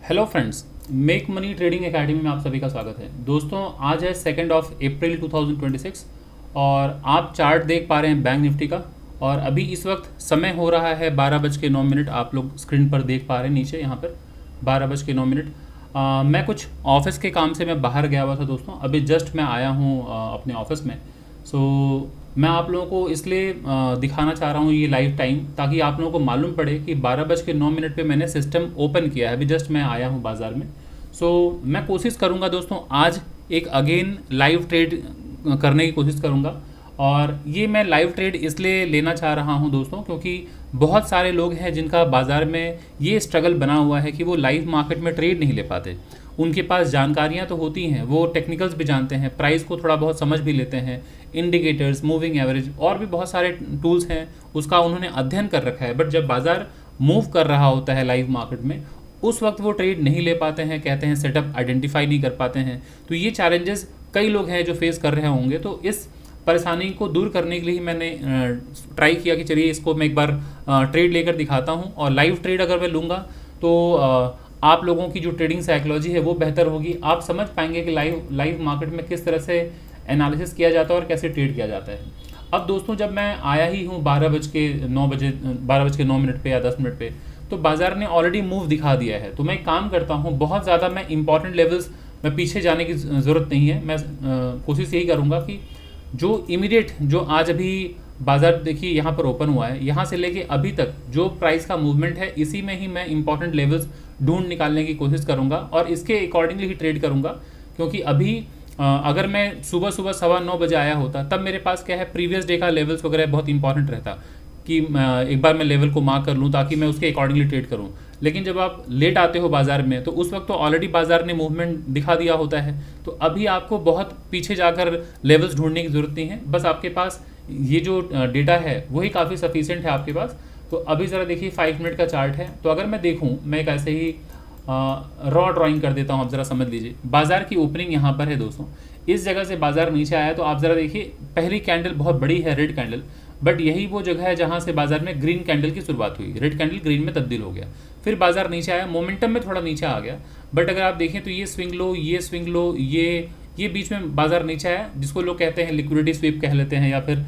Hello friends, make money trading academy में आप सभी का स्वागत है। दोस्तों, आज है 2 अप्रैल 2026 और आप चार्ट देख पा रहे हैं बैंक निफ्टी का। और अभी इस वक्त समय हो रहा है 12:09। आप लोग स्क्रीन पर देख पा रहे हैं नीचे यहाँ पर 12:09। मैं कुछ ऑफिस के काम से मैं बाहर गया हुआ था दोस्तों। अभी जस्ट मैं आया हूँ अपने ऑफिस में। सो मैं आप लोगों को इसलिए दिखाना चाह रहा हूँ ये लाइव टाइम, ताकि आप लोगों को मालूम पड़े कि 12:09 पे मैंने सिस्टम ओपन किया है। अभी जस्ट मैं आया हूँ बाज़ार में। सो मैं कोशिश करूँगा दोस्तों आज एक अगेन लाइव ट्रेड करने की कोशिश करूँगा। और ये मैं लाइव ट्रेड इसलिए लेना चाह रहा हूँ दोस्तों, क्योंकि बहुत सारे लोग हैं जिनका बाज़ार में ये स्ट्रगल बना हुआ है कि वो लाइव मार्केट में ट्रेड नहीं ले पाते। उनके पास जानकारियाँ तो होती हैं, वो टेक्निकल्स भी जानते हैं, प्राइस को थोड़ा बहुत समझ भी लेते हैं, इंडिकेटर्स, मूविंग एवरेज और भी बहुत सारे टूल्स हैं, उसका उन्होंने अध्ययन कर रखा है। बट जब बाज़ार मूव कर रहा होता है लाइव मार्केट में, उस वक्त वो ट्रेड नहीं ले पाते हैं, कहते हैं सेटअप आइडेंटिफाई नहीं कर पाते हैं। तो ये चैलेंजेस कई लोग हैं जो फेस कर रहे होंगे। तो इस परेशानी को दूर करने के लिए मैंने ट्राई किया कि चलिए इसको मैं एक बार ट्रेड लेकर दिखाता हूँ। और लाइव ट्रेड अगर मैं लूँगा तो आप लोगों की जो ट्रेडिंग साइकोलॉजी है वो बेहतर होगी। आप समझ पाएंगे कि लाइव मार्केट में किस तरह से एनालिसिस किया जाता है और कैसे ट्रेड किया जाता है। अब दोस्तों, जब मैं आया ही हूँ 12:09 पे या 10 मिनट पे, तो बाज़ार ने ऑलरेडी मूव दिखा दिया है। तो मैं एक काम करता हूँ, बहुत ज़्यादा मैं इंपॉर्टेंट लेवल्स में पीछे जाने की ज़रूरत नहीं है। मैं कोशिश यही करूँगा कि जो इमीडिएट जो आज अभी बाज़ार देखिए यहाँ पर ओपन हुआ है, यहाँ से लेके अभी तक जो प्राइस का मूवमेंट है, इसी में ही मैं इंपॉर्टेंट लेवल्स ढूंढ निकालने की कोशिश करूँगा और इसके अकॉर्डिंगली ही ट्रेड करूँगा। क्योंकि अभी अगर मैं सुबह 9:15 आया होता, तब मेरे पास क्या है, प्रीवियस डे का लेवल्स वगैरह बहुत इंपॉर्टेंट रहता कि एक बार मैं लेवल को मार्क कर लूँ ताकि मैं उसके अकॉर्डिंगली ट्रेड करूँ। लेकिन जब आप लेट आते हो बाज़ार में, तो उस वक्त तो ऑलरेडी बाज़ार ने मूवमेंट दिखा दिया होता है। तो अभी आपको बहुत पीछे जाकर लेवल्स ढूंढने की ज़रूरत नहीं है। बस आपके पास ये जो डेटा है वही काफ़ी सफिशिएंट है आपके पास। तो अभी ज़रा देखिए 5 मिनट का चार्ट है। तो अगर मैं देखूँ, मैं एक ऐसे ही रॉ ड्राइंग कर देता हूँ, आप ज़रा समझ लीजिए। बाज़ार की ओपनिंग यहाँ पर है दोस्तों, इस जगह से बाज़ार नीचे आया। तो आप ज़रा देखिए, पहली कैंडल बहुत बड़ी है, रेड कैंडल, बट यही वो जगह है जहाँ से बाज़ार में ग्रीन कैंडल की शुरुआत हुई। रेड कैंडल ग्रीन में तब्दील हो गया, फिर बाज़ार नीचे आया, मोमेंटम में थोड़ा नीचे आ गया। बट अगर आप देखें तो ये स्विंग लो, ये स्विंग लो, ये बीच में बाज़ार नीचे आया, जिसको लोग कहते हैं लिक्विडिटी स्वीप कह लेते हैं, या फिर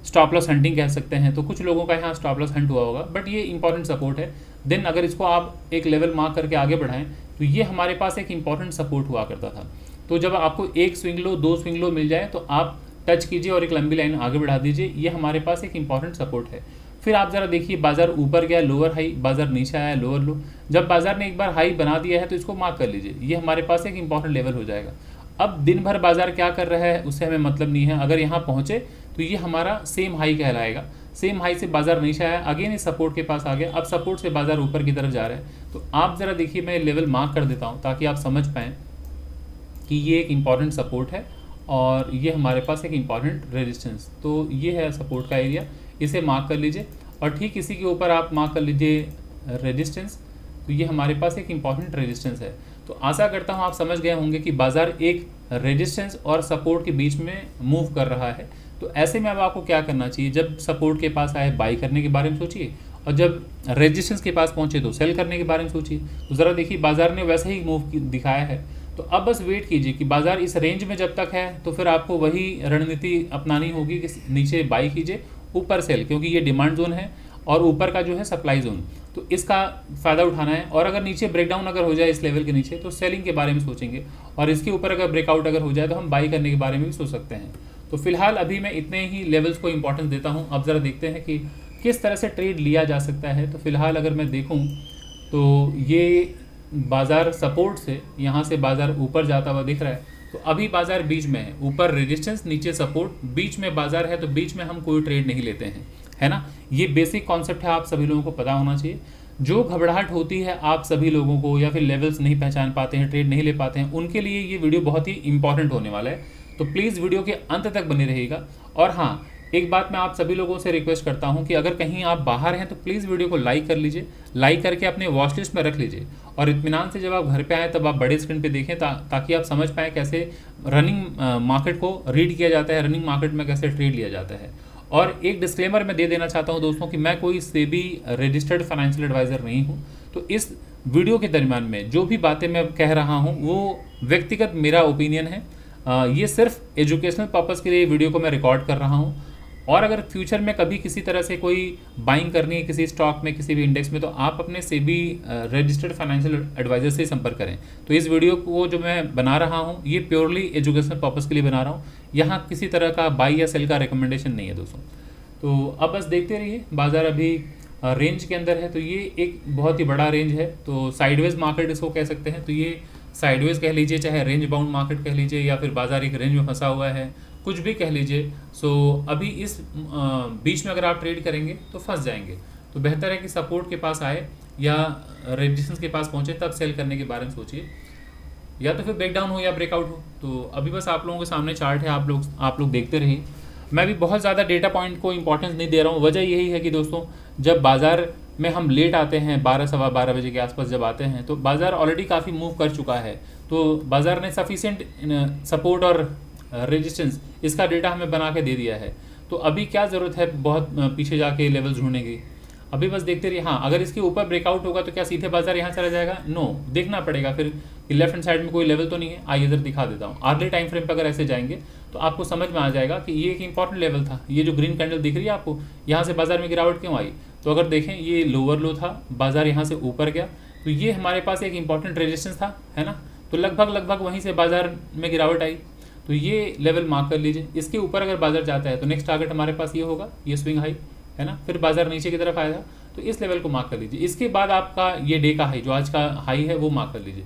स्टॉप लॉस हंटिंग कह सकते हैं। तो कुछ लोगों का यहाँ स्टॉप लॉस हंट हुआ होगा, बट ये इंपॉर्टेंट सपोर्ट है। देन अगर इसको आप एक लेवल मार्क करके आगे बढ़ाएं, तो ये हमारे पास एक इंपॉर्टेंट सपोर्ट हुआ करता था। तो जब आपको एक स्विंग लो, दो स्विंग लो मिल जाए, तो आप टच कीजिए और एक लंबी लाइन आगे बढ़ा दीजिए। ये हमारे पास एक इंपॉर्टेंट सपोर्ट है। फिर आप ज़रा देखिए, बाज़ार ऊपर गया, लोअर हाई, बाज़ार नीचे आया, लोअर लो। जब बाज़ार ने एक बार हाई बना दिया है तो इसको मार्क कर लीजिए, ये हमारे पास एक इंपॉर्टेंट लेवल हो जाएगा। अब दिन भर बाज़ार क्या कर रहा है उससे हमें मतलब नहीं है। अगर यहाँ पहुँचे तो ये हमारा सेम हाई कहलाएगा। सेम हाई से बाज़ार नीचे आया, अगेन इस सपोर्ट के पास आ गया। अब सपोर्ट से बाज़ार ऊपर की तरफ जा रहा है। तो आप ज़रा देखिए, मैं लेवल मार्क कर देता हूँ ताकि आप समझ पाएँ कि ये एक इम्पॉर्टेंट सपोर्ट है और ये हमारे पास एक इम्पॉर्टेंट रेजिस्टेंस। तो ये है सपोर्ट का एरिया, इसे मार्क कर लीजिए। और ठीक इसी के ऊपर आप मार्क कर लीजिए रेजिस्टेंस। तो ये हमारे पास एक इम्पॉर्टेंट रेजिस्टेंस है। तो आशा करता हूँ आप समझ गए होंगे कि बाज़ार एक रेजिस्टेंस और सपोर्ट के बीच में मूव कर रहा है। तो ऐसे में अब आपको क्या करना चाहिए, जब सपोर्ट के पास आए बाई करने के बारे में सोचिए, और जब रेजिस्टेंस के पास पहुँचे तो सेल करने के बारे में सोचिए। तो ज़रा देखिए, बाज़ार ने वैसे ही मूव दिखाया है। तो अब बस वेट कीजिए कि बाज़ार इस रेंज में जब तक है, तो फिर आपको वही रणनीति अपनानी होगी कि नीचे बाई कीजिए, ऊपर सेल, क्योंकि ये डिमांड जोन है और ऊपर का जो है सप्लाई जोन। तो इसका फ़ायदा उठाना है। और अगर नीचे ब्रेकडाउन अगर हो जाए इस लेवल के नीचे, तो सेलिंग के बारे में सोचेंगे, और इसके ऊपर अगर ब्रेकआउट अगर हो जाए तो हम बाई करने के बारे में भी सोच सकते हैं। तो फिलहाल अभी मैं इतने ही लेवल्स को इंपॉर्टेंस देता हूँ। अब ज़रा देखते हैं कि किस तरह से ट्रेड लिया जा सकता है। तो फिलहाल अगर मैं देखूँ तो ये बाज़ार सपोर्ट से यहाँ से बाज़ार ऊपर जाता हुआ दिख रहा है। तो अभी बाज़ार बीच में है, ऊपर रेजिस्टेंस, नीचे सपोर्ट, बीच में बाज़ार है। तो बीच में हम कोई ट्रेड नहीं लेते हैं, है ना। ये बेसिक कॉन्सेप्ट है, आप सभी लोगों को पता होना चाहिए। जो घबराहट होती है आप सभी लोगों को, या फिर लेवल्स नहीं पहचान पाते हैं, ट्रेड नहीं ले पाते हैं, उनके लिए ये वीडियो बहुत ही इंपॉर्टेंट होने वाला है। तो प्लीज़ वीडियो के अंत तक बने रहिएगा। और हाँ, एक बात मैं आप सभी लोगों से रिक्वेस्ट करता हूं कि अगर कहीं आप बाहर हैं तो प्लीज़ वीडियो को लाइक कर लीजिए, लाइक करके अपने वॉच लिस्ट में रख लीजिए। और इत्मीनान से जब आप घर पे आएँ तब आप बड़े स्क्रीन पे देखें, ताकि आप समझ पाएँ कैसे रनिंग मार्केट को रीड किया जाता है, रनिंग मार्केट में कैसे ट्रेड लिया जाता है। और एक डिस्क्लेमर मैं दे देना चाहता हूं दोस्तों कि मैं कोई सेबी रजिस्टर्ड फाइनेंशियल एडवाइज़र नहीं हूं। तो इस वीडियो के दरमियान में जो भी बातें मैं कह रहा हूँ वो व्यक्तिगत मेरा ओपिनियन है। ये सिर्फ एजुकेशनल पर्पज़ के लिए वीडियो को मैं रिकॉर्ड कर रहा हूँ। और अगर फ्यूचर में कभी किसी तरह से कोई बाइंग करनी है किसी स्टॉक में किसी भी इंडेक्स में, तो आप अपने सेबी रजिस्टर्ड फाइनेंशियल एडवाइजर से संपर्क करें। तो इस वीडियो को जो मैं बना रहा हूँ ये प्योरली एजुकेशनल पर्पज़ के लिए बना रहा हूँ, यहाँ किसी तरह का बाई या सेल का रिकमेंडेशन नहीं है दोस्तों। तो अब बस देखते रहिए, बाज़ार अभी रेंज के अंदर है, तो ये एक बहुत ही बड़ा रेंज है, तो साइडवेज मार्केट इसको कह सकते हैं। तो ये साइडवेज कह लीजिए, चाहे रेंज बाउंड मार्केट कह लीजिए, या फिर बाज़ार एक रेंज में फंसा हुआ है, कुछ भी कह लीजिए। सो अभी इस बीच में अगर आप ट्रेड करेंगे तो फंस जाएंगे। तो बेहतर है कि सपोर्ट के पास आए या रेजिस्टेंस के पास पहुंचे तब सेल करने के बारे में सोचिए, या तो फिर ब्रेकडाउन हो या ब्रेकआउट हो। तो अभी बस आप लोगों के सामने चार्ट है, आप लोग देखते रहिए। मैं भी बहुत ज़्यादा डेटा पॉइंट को इंपॉर्टेंस नहीं दे रहा हूँ। वजह यही है कि दोस्तों जब बाज़ार में हम लेट आते हैं 12 सवा 12 बजे के आसपास जब आते हैं, तो बाज़ार ऑलरेडी काफ़ी मूव कर चुका है। तो बाज़ार ने सफिशिएंट सपोर्ट और रेजिस्टेंस इसका डेटा हमें बना के दे दिया है। तो अभी क्या ज़रूरत है बहुत पीछे जाके लेवल्स ढूंढने की? अभी बस देखते रहिए। हाँ, अगर इसके ऊपर ब्रेकआउट होगा तो क्या सीधे बाजार यहाँ चला जाएगा? नो, देखना पड़ेगा फिर कि लेफ्ट हैंड साइड में कोई लेवल तो नहीं है। आइए इधर दिखा देता हूँ। आर्ली टाइम फ्रेम पर अगर ऐसे जाएंगे तो आपको समझ में आ जाएगा कि ये एक इंपॉर्टेंट लेवल था। ये जो ग्रीन कैंडल दिख रही है आपको, यहाँ से बाजार में गिरावट क्यों आई? तो अगर देखें ये लोअर लो था, बाजार यहाँ से ऊपर गया, तो ये हमारे पास एक इंपॉर्टेंट रेजिस्टेंस था, है ना। तो लगभग वहीं से बाजार में गिरावट आई। तो ये लेवल मार्क कर लीजिए। इसके ऊपर अगर बाजार जाता है तो नेक्स्ट टारगेट हमारे पास ये होगा, ये स्विंग हाई, है ना। फिर बाजार नीचे की तरफ आएगा तो इस लेवल को मार्क कर लीजिए। इसके बाद आपका ये डे का हाई, जो आज का हाई है, वो मार्क कर लीजिए।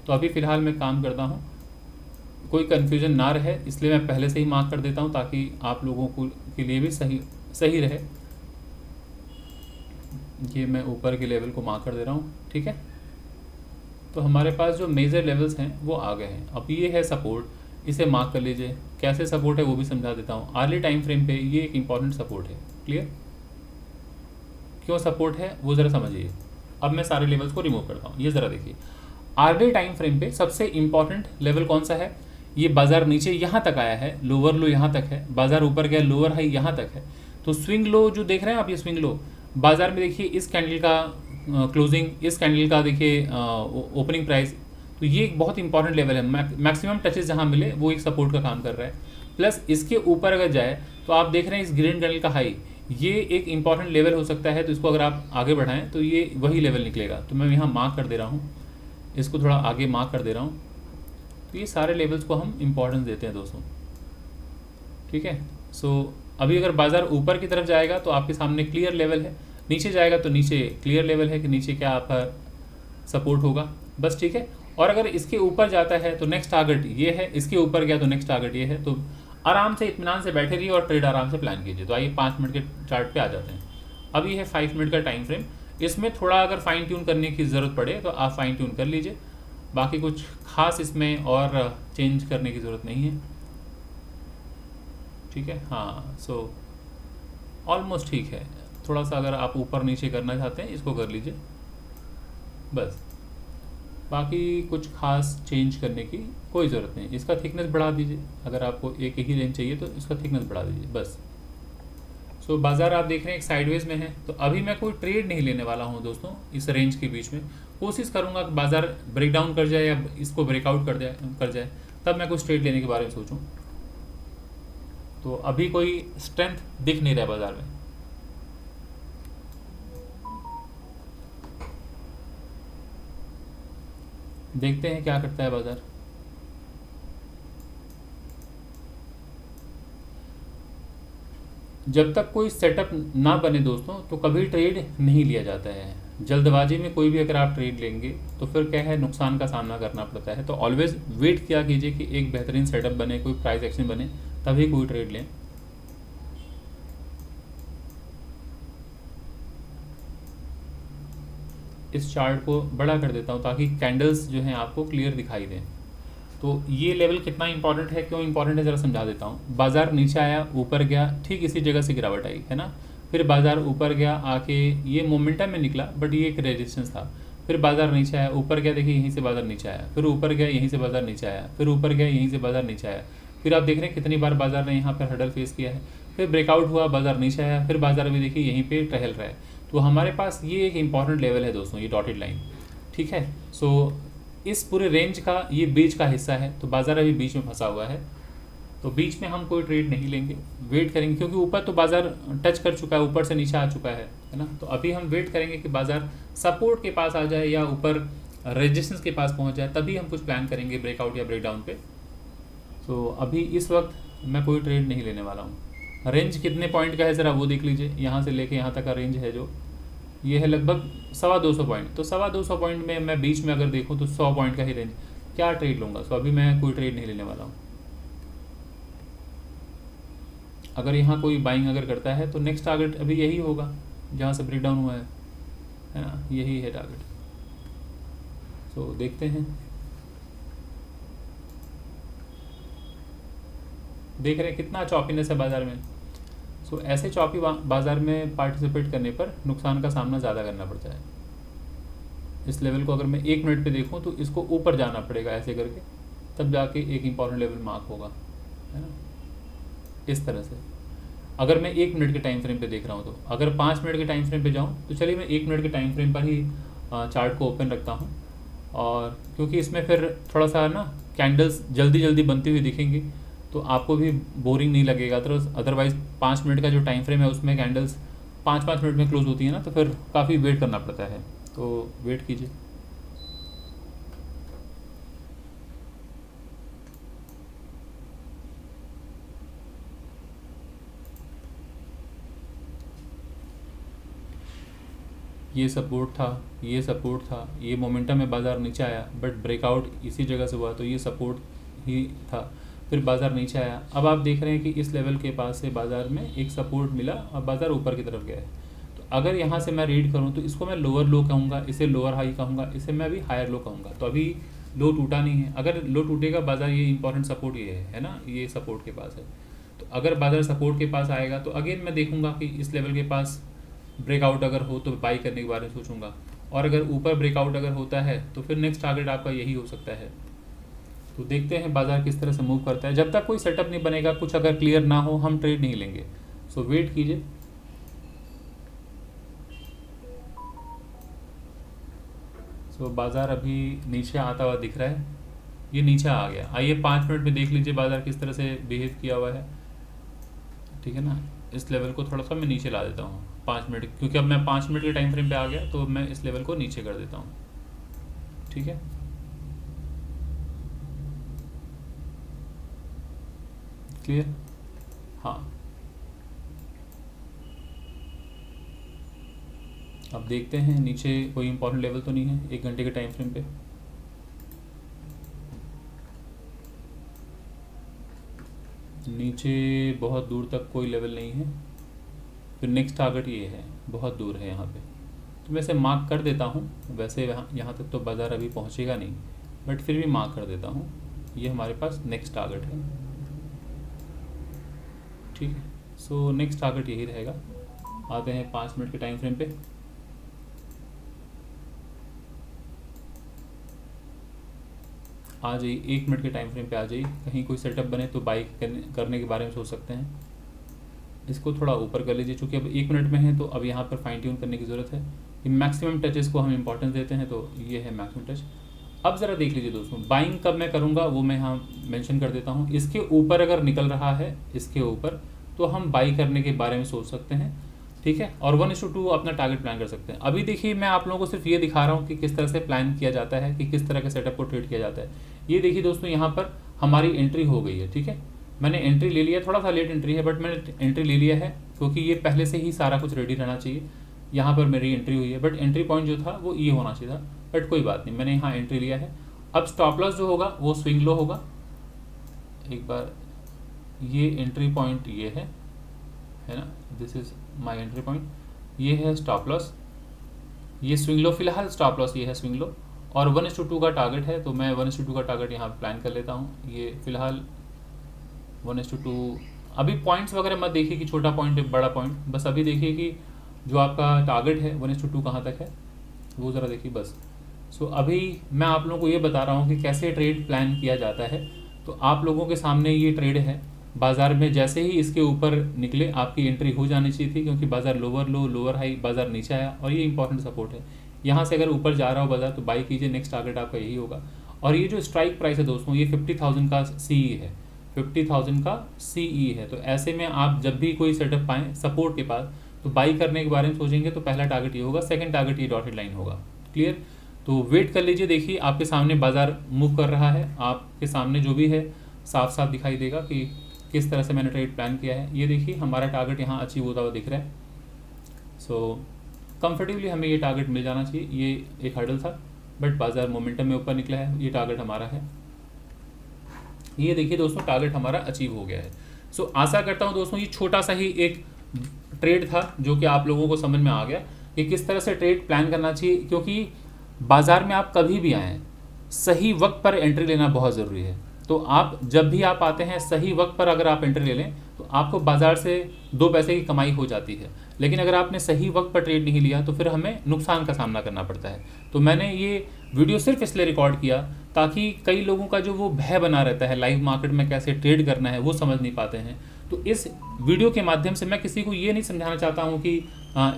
तो अभी फ़िलहाल मैं काम करता हूँ, कोई कन्फ्यूजन ना रहे इसलिए मैं पहले से ही मार्क कर देता हूँ ताकि आप लोगों को के लिए भी सही रहे। ये मैं ऊपर के लेवल को मार्क कर दे रहा हूँ, ठीक है। तो हमारे पास जो मेजर लेवल्स हैं वो आ गए हैं। अब ये है सपोर्ट, इसे मार्क कर लीजिए। कैसे सपोर्ट है वो भी समझा देता हूँ। आर्ली टाइम फ्रेम पे ये एक इंपॉर्टेंट सपोर्ट है। क्लियर? क्यों सपोर्ट है वो ज़रा समझिए। अब मैं सारे लेवल्स को रिमूव करता हूँ। ये ज़रा देखिए, आर्ली टाइम फ्रेम पे सबसे इंपॉर्टेंट लेवल कौन सा है? ये बाजार नीचे यहाँ तक आया है, लोअर लो यहाँ तक है, बाजार ऊपर गया, लोअर हाई यहाँ तक है। तो स्विंग लो जो देख रहे हैं आप, ये स्विंग लो बाजार में देखिए, इस कैंडल का क्लोजिंग, इस कैंडल का देखिए ओपनिंग प्राइस। तो ये एक बहुत इंपॉर्टेंट लेवल है। मैक्सिमम टचेस जहाँ मिले वो एक सपोर्ट का काम कर रहा है। प्लस इसके ऊपर अगर जाए तो आप देख रहे हैं इस ग्रीन कैंडल का हाई, ये एक इंपॉर्टेंट लेवल हो सकता है। तो इसको अगर आप आगे बढ़ाएं तो ये वही लेवल निकलेगा। तो मैं यहाँ मार्क कर दे रहा हूँ, इसको थोड़ा आगे मार्क कर दे रहा हूँ। तो ये सारे लेवल्स को हम इंपॉर्टेंस देते हैं दोस्तों, ठीक है। सो अभी अगर बाजार ऊपर की तरफ जाएगा तो आपके सामने क्लियर लेवल है, नीचे जाएगा तो नीचे क्लियर लेवल है कि नीचे क्या आपका सपोर्ट होगा, बस, ठीक है। और अगर इसके ऊपर जाता है तो नेक्स्ट टारगेट ये है, इसके ऊपर गया तो नेक्स्ट टारगेट ये है। तो आराम से इत्मीनान से बैठे रहिए और ट्रेड आराम से प्लान कीजिए। तो आइए 5 मिनट के चार्ट पे आ जाते हैं। अब ये है 5 मिनट का टाइम फ्रेम। इसमें थोड़ा अगर फाइन ट्यून करने की ज़रूरत पड़े तो आप फाइन ट्यून कर लीजिए, बाकी कुछ खास इसमें और चेंज करने की ज़रूरत नहीं है, ठीक है। हाँ, सो ऑलमोस्ट ठीक है। थोड़ा सा अगर आप ऊपर नीचे करना चाहते हैं इसको कर लीजिए, बस, बाकी कुछ खास चेंज करने की कोई ज़रूरत नहीं। इसका थिकनेस बढ़ा दीजिए, अगर आपको एक ही रेंज चाहिए तो इसका थिकनेस बढ़ा दीजिए, बस। सो बाज़ार आप देख रहे हैं एक साइडवेज में है। तो अभी मैं कोई ट्रेड नहीं लेने वाला हूं दोस्तों इस रेंज के बीच में। कोशिश करूंगा कि बाज़ार ब्रेकडाउन कर जाए या इसको ब्रेकआउट कर जाए तब मैं कुछ ट्रेड लेने के बारे में सोचूं। तो अभी कोई स्ट्रेंथ दिख नहीं रहा बाज़ार में। देखते हैं क्या करता है बाज़ार। जब तक कोई सेटअप ना बने दोस्तों तो कभी ट्रेड नहीं लिया जाता है। जल्दबाजी में कोई भी अगर आप ट्रेड लेंगे तो फिर क्या है, नुकसान का सामना करना पड़ता है। तो ऑलवेज वेट किया कीजिए कि एक बेहतरीन सेटअप बने, कोई प्राइस एक्शन बने, तभी कोई ट्रेड लें। इस चार्ट को बड़ा कर देता हूँ ताकि कैंडल्स जो हैं आपको क्लियर दिखाई दें। तो ये लेवल कितना इंपॉर्टेंट है, क्यों इंपॉर्टेंट है, ज़रा समझा देता हूँ। बाज़ार नीचे आया, ऊपर गया, ठीक इसी जगह से गिरावट आई, है ना। फिर बाज़ार ऊपर गया, आके ये मोमेंटम में निकला, बट ये एक रेजिस्टेंस था। फिर बाज़ार नीचे आया, ऊपर गया, देखिए यहीं से बाज़ार नीचे आया, फिर ऊपर गया, यहीं से बाज़ार नीचे आया, फिर ऊपर गया, यहीं से बाज़ार नीचे आया। फिर आप देख रहे हैं कितनी बार बाज़ार ने यहाँ पर हडल फेस किया है। फिर ब्रेकआउट हुआ, बाज़ार नीचे आया, फिर बाज़ार भी देखिए यहीं पर टहल रहा है। तो हमारे पास ये एक इंपॉर्टेंट लेवल है दोस्तों, ये डॉटेड लाइन। ठीक है। सो इस पूरे रेंज का ये बीच का हिस्सा है, तो बाज़ार अभी बीच में फंसा हुआ है, तो बीच में हम कोई ट्रेड नहीं लेंगे, वेट करेंगे, क्योंकि ऊपर तो बाज़ार टच कर चुका है, ऊपर से नीचे आ चुका है ना। तो अभी हम वेट करेंगे कि बाज़ार सपोर्ट के पास आ जाए या ऊपर रेजिस्टेंस के पास पहुंच जाए, तभी हम कुछ प्लान करेंगे ब्रेकआउट या ब्रेकडाउन पे। तो अभी इस वक्त मैं कोई ट्रेड नहीं लेने वाला हूँ। रेंज कितने पॉइंट का है ज़रा वो देख लीजिए, यहाँ से लेके यहाँ तक का रेंज है जो ये है लगभग 250 पॉइंट। तो 250 पॉइंट में मैं बीच में अगर देखूँ तो 100 पॉइंट का ही रेंज, क्या ट्रेड लूँगा। सो अभी मैं कोई ट्रेड नहीं लेने वाला हूँ। अगर यहाँ कोई बाइंग अगर करता है तो नेक्स्ट टारगेट अभी यही होगा जहाँ से ब्रेकडाउन हुआ है ना, यही है टारगेट। तो देखते हैं, देख रहे हैं कितना चॉपीनेस है बाज़ार में। सो ऐसे चॉपी बाज़ार में पार्टिसिपेट करने पर नुकसान का सामना ज़्यादा करना पड़ता है। इस लेवल को अगर मैं 1 मिनट पे देखूं तो इसको ऊपर जाना पड़ेगा ऐसे करके, तब जाके एक इम्पॉर्टेंट लेवल मार्क होगा, है ना, इस तरह से। अगर मैं 1 मिनट के टाइम फ्रेम पे देख रहा हूँ, तो अगर 5 मिनट के टाइम फ्रेम पे जाऊँ तो चलिए मैं 1 मिनट के टाइम फ्रेम पर ही चार्ट को ओपन रखता हूँ, और क्योंकि इसमें फिर थोड़ा सा ना कैंडल्स जल्दी जल्दी बनती हुई दिखेंगी तो आपको भी बोरिंग नहीं लगेगा। अदरवाइज़ 5 मिनट का जो टाइम फ्रेम है उसमें कैंडल्स 5-5 मिनट में क्लोज होती है ना, तो फिर काफ़ी वेट करना पड़ता है, तो वेट कीजिए। ये सपोर्ट था, ये सपोर्ट था, ये मोमेंटम में बाज़ार नीचे आया, बट ब्रेकआउट इसी जगह से हुआ, तो ये सपोर्ट ही था, फिर बाज़ार नीचे आया। अब आप देख रहे हैं कि इस लेवल के पास से बाज़ार में एक सपोर्ट मिला और बाज़ार ऊपर की तरफ गया है। तो अगर यहाँ से मैं रीड करूँ तो इसको मैं लोअर लो कहूँगा, इसे लोअर हाई कहूँगा, इसे मैं अभी हायर लो कहूँगा। तो अभी लो टूटा नहीं है, अगर लो टूटेगा बाज़ार, ये इंपॉर्टेंट सपोर्ट ये है ना, ये सपोर्ट के पास है। तो अगर बाज़ार सपोर्ट के पास आएगा तो अगेन मैं देखूँगा कि इस लेवल के पास ब्रेकआउट अगर हो तो बाई करने के बारे में सोचूंगा, और अगर ऊपर ब्रेकआउट अगर होता है तो फिर नेक्स्ट टारगेट आपका यही हो सकता है। तो देखते हैं बाज़ार किस तरह से मूव करता है। जब तक कोई सेटअप नहीं बनेगा, कुछ अगर क्लियर ना हो, हम ट्रेड नहीं लेंगे। सो वेट कीजिए। सो बाज़ार अभी नीचे आता हुआ दिख रहा है, ये नीचे आ गया। आइए 5 मिनट में देख लीजिए बाज़ार किस तरह से बिहेव किया हुआ है, ठीक है ना। इस लेवल को थोड़ा सा मैं नीचे ला देता हूँ 5 मिनट, क्योंकि अब मैं 5 मिनट के टाइम फ्रेम पे आ गया, तो मैं इस लेवल को नीचे कर देता हूँ, ठीक है। क्लियर, हाँ। अब देखते हैं नीचे कोई इंपॉर्टेंट लेवल तो नहीं है 1 घंटे के टाइम फ्रेम पे। नीचे बहुत दूर तक कोई लेवल नहीं है, फिर नेक्स्ट टारगेट ये है, बहुत दूर है यहाँ पे, तो मैं इसे मार्क कर देता हूँ। वैसे यहाँ तक तो बाज़ार अभी पहुँचेगा नहीं, बट फिर भी मार्क कर देता हूँ, ये हमारे पास नेक्स्ट टारगेट है, ठीक है। सो नेक्स्ट टारगेट यही रहेगा। आते हैं 5 मिनट के टाइम फ्रेम पे। आ जाइए 1 मिनट के टाइम फ्रेम पे आ जाइए, कहीं कोई सेटअप बने तो बाई करने के बारे में सोच सकते हैं। इसको थोड़ा ऊपर कर लीजिए, चूँकि अब 1 मिनट में है तो अब यहाँ पर फाइन ट्यून करने की ज़रूरत है। ये मैक्सिमम टचेस को हम इंपॉर्टेंस देते हैं, तो ये है मैक्सिमम टच। अब ज़रा देख लीजिए दोस्तों, बाइंग कब मैं करूँगा वो मैं यहाँ मेंशन कर देता हूँ। इसके ऊपर अगर निकल रहा है, इसके ऊपर, तो हम बाई करने के बारे में सोच सकते हैं, ठीक है। और 1:2 अपना टारगेट प्लान कर सकते हैं। अभी देखिए मैं आप लोगों को सिर्फ ये दिखा रहा हूँ कि किस तरह से प्लान किया जाता है, कि किस तरह के सेटअप को ट्रेड किया जाता है। ये देखिए दोस्तों, यहाँ पर हमारी एंट्री हो गई है, ठीक है। मैंने एंट्री ले लिया, थोड़ा सा लेट एंट्री है, बट मैंने एंट्री ले लिया है, क्योंकि ये पहले से ही सारा कुछ रेडी रहना चाहिए। यहाँ पर मेरी एंट्री हुई है, बट एंट्री पॉइंट जो था वो ये होना चाहिए था, बट कोई बात नहीं, मैंने यहाँ एंट्री लिया है। अब स्टॉप लॉस जो होगा वो स्विंग लो होगा। एक बार ये एंट्री पॉइंट ये है ना, this is my entry point, ये है स्टॉप लॉस, ये स्विंग लो, फिलहाल स्टॉप लॉस ये है स्विंग लो, और 1:2 का टारगेट है, तो मैं 1:2 का टारगेट यहाँ प्लान कर लेता हूँ। ये फिलहाल 1:2। अभी पॉइंट्स वगैरह मत देखिए कि छोटा पॉइंट है बड़ा पॉइंट, बस अभी देखिए कि जो आपका टारगेट है 1:2 कहाँ तक है वो ज़रा देखिए बस। सो अभी मैं आप लोगों को ये बता रहा हूँ कि कैसे ट्रेड प्लान किया जाता है। तो आप लोगों के सामने ये ट्रेड है, बाज़ार में जैसे ही इसके ऊपर निकले आपकी एंट्री हो जानी चाहिए थी, क्योंकि बाज़ार लोअर लो लोअर हाई, बाज़ार नीचे आया और ये इंपॉर्टेंट सपोर्ट है। यहाँ से अगर ऊपर जा रहा हो बाजार तो बाई कीजिए, नेक्स्ट टारगेट आपका यही होगा। और ये जो स्ट्राइक प्राइस है दोस्तों, ये 50,000 का CE है, 50,000 का CE है। तो ऐसे में आप जब भी कोई सेटअप पाएँ सपोर्ट के पास, तो बाई करने के बारे में सोचेंगे तो पहला टारगेट ये होगा, सेकंड टारगेट ये डॉटेड लाइन होगा। क्लियर? तो वेट कर लीजिए, देखिए आपके सामने बाजार मूव कर रहा है, आपके सामने जो भी है साफ साफ दिखाई देगा कि किस तरह से मैंने ट्रेड प्लान किया है। ये देखिए हमारा टारगेट यहाँ अचीव होता हुआ दिख रहा है। सो कंफर्टेबली हमें ये टारगेट मिल जाना चाहिए। ये एक हर्डल था, बट बाजार मोमेंटम में ऊपर निकला है, ये टारगेट हमारा है। ये देखिए दोस्तों टारगेट हमारा अचीव हो गया है। सो आशा करता हूँ दोस्तों ये छोटा सा ही एक ट्रेड था जो कि आप लोगों को समझ में आ गया कि किस तरह से ट्रेड प्लान करना चाहिए, क्योंकि बाजार में आप कभी भी आएँ सही वक्त पर एंट्री लेना बहुत ज़रूरी है। तो आप जब भी आप आते हैं सही वक्त पर अगर आप एंट्री ले लें तो आपको बाजार से 2 पैसे की कमाई हो जाती है। लेकिन अगर आपने सही वक्त पर ट्रेड नहीं लिया तो फिर हमें नुकसान का सामना करना पड़ता है। तो मैंने ये वीडियो सिर्फ इसलिए रिकॉर्ड किया ताकि कई लोगों का जो वो भय बना रहता है लाइव मार्केट में कैसे ट्रेड करना है वो समझ नहीं पाते हैं। तो इस वीडियो के माध्यम से मैं किसी को ये नहीं समझाना चाहता हूँ कि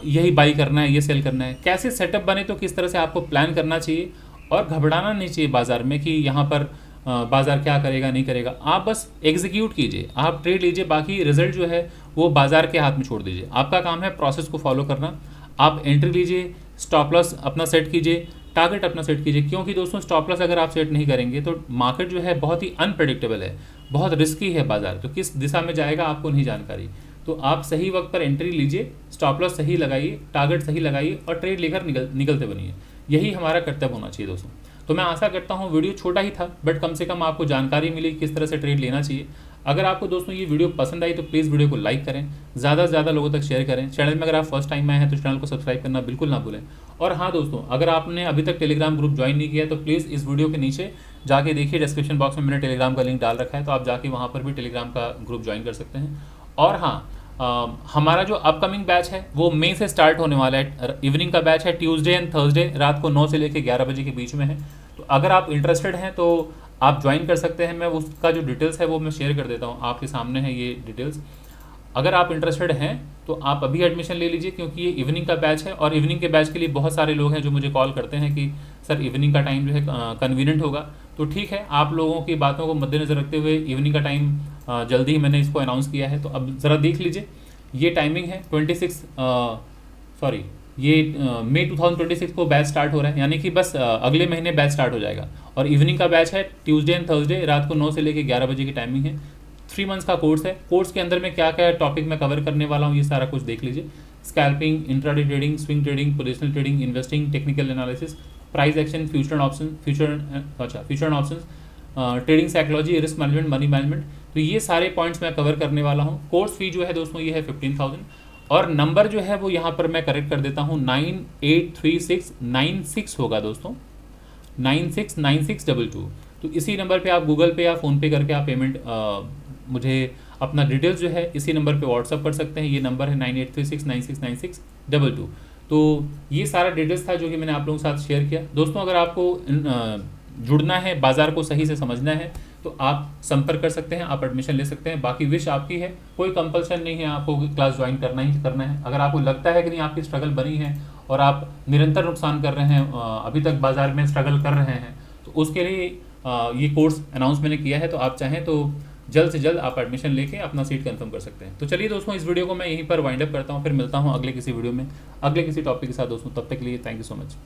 यही बाई करना है, ये सेल करना है। कैसे सेटअप बने तो किस तरह से आपको प्लान करना चाहिए, और घबराना नहीं चाहिए बाजार में कि यहाँ पर बाजार क्या करेगा नहीं करेगा। आप बस एग्जीक्यूट कीजिए, आप ट्रेड लीजिए, बाकी रिजल्ट जो है वो बाजार के हाथ में छोड़ दीजिए। आपका काम है प्रोसेस को फॉलो करना। आप एंट्री लीजिए, स्टॉप लॉस अपना सेट कीजिए, टारगेट अपना सेट कीजिए, क्योंकि दोस्तों स्टॉप लॉस अगर आप सेट नहीं करेंगे तो मार्केट जो है बहुत ही अनप्रेडिक्टेबल है, बहुत रिस्की है बाजार। तो किस दिशा में जाएगा आपको नहीं जानकारी। तो आप सही वक्त पर एंट्री लीजिए, स्टॉप लॉस सही लगाइए, टारगेट सही लगाइए और ट्रेड लेकर निकलते बनिए। यही हमारा कर्तव्य होना चाहिए दोस्तों। तो मैं आशा करता हूँ वीडियो छोटा ही था बट कम से कम आपको जानकारी मिली किस तरह से ट्रेड लेना चाहिए। अगर आपको दोस्तों ये वीडियो पसंद आई तो प्लीज़ वीडियो को लाइक करें, ज़्यादा से ज़्यादा लोगों तक शेयर करें। चैनल में अगर आप फर्स्ट टाइम आए हैं तो चैनल को सब्सक्राइब करना बिल्कुल ना भूलें। और हाँ दोस्तों, अगर आपने अभी तक टेलीग्राम ग्रुप ज्वाइन नहीं किया तो प्लीज़ इस वीडियो के नीचे जाके देखिए, डिस्क्रिप्शन बॉक्स में मैंने टेलीग्राम का लिंक डाल रखा है, तो आप जाके वहाँ पर भी टेलीग्राम का ग्रुप ज्वाइन कर सकते हैं। और हाँ, हमारा जो अपकमिंग बैच है वो मई से स्टार्ट होने वाला है। इवनिंग का बैच है, ट्यूसडे एंड थर्सडे रात को 9 से लेकर 11 बजे के बीच में है। तो अगर आप इंटरेस्टेड हैं तो आप ज्वाइन कर सकते हैं। मैं उसका जो डिटेल्स है वो मैं शेयर कर देता हूँ, आपके सामने है ये डिटेल्स। अगर आप इंटरेस्टेड हैं तो आप अभी एडमिशन ले लीजिए, क्योंकि ये इवनिंग का बैच है और इवनिंग के बैच के लिए बहुत सारे लोग हैं जो मुझे कॉल करते हैं कि सर इवनिंग का टाइम जो है कन्वीनियंट होगा। तो ठीक है, आप लोगों की बातों को मद्देनज़र रखते हुए इवनिंग का टाइम जल्दी ही मैंने इसको अनाउंस किया है। तो अब ज़रा देख लीजिए, ये टाइमिंग है मई 2026 को बैच स्टार्ट हो रहा है, यानी कि बस अगले महीने बैच स्टार्ट हो जाएगा। और इवनिंग का बैच है ट्यूसडे एंड थर्सडे रात को 9 से लेकर 11 बजे की टाइमिंग है। 3 मंथ्स का कोर्स है। कोर्स के अंदर में क्या क्या टॉपिक मैं कवर करने वाला हूँ ये सारा कुछ देख लीजिए। Scalping, intraday trading, swing trading, positional trading, investing, technical analysis, price action, future option, trading psychology, risk management, money management. तो ये सारे पॉइंट्स मैं कवर करने वाला हूँ। कोर्स फी जो है दोस्तों ये है 15,000 और नंबर जो है वो यहाँ पर मैं करेक्ट कर देता हूँ, 983696 होगा दोस्तों, 969622। तो इसी नंबर पे आप गूगल पे या फ़ोनपे करके आप पेमेंट मुझे अपना डिटेल्स जो है इसी नंबर पे व्हाट्सअप कर सकते हैं। ये नंबर है 9836969622। तो ये सारा डिटेल्स था जो कि मैंने आप लोगों के साथ शेयर किया। दोस्तों अगर आपको जुड़ना है, बाज़ार को सही से समझना है तो आप संपर्क कर सकते हैं, आप एडमिशन ले सकते हैं। बाकी विश आपकी है, कोई कंपल्सन नहीं है आपको क्लास ज्वाइन करना ही करना है। अगर आपको लगता है कि नहीं आपकी स्ट्रगल बनी है और आप निरंतर नुकसान कर रहे हैं, अभी तक बाज़ार में स्ट्रगल कर रहे हैं, तो उसके लिए ये कोर्स अनाउंस मैंने किया है। तो आप चाहें तो जल्द से जल्द आप एडमिशन लेके अपना सीट कंफर्म कर सकते हैं। तो चलिए दोस्तों, इस वीडियो को मैं यहीं पर वाइंड अप करता हूँ, फिर मिलता हूँ अगले किसी वीडियो में अगले किसी टॉपिक के साथ दोस्तों। तब तक के लिए थैंक यू सो मच।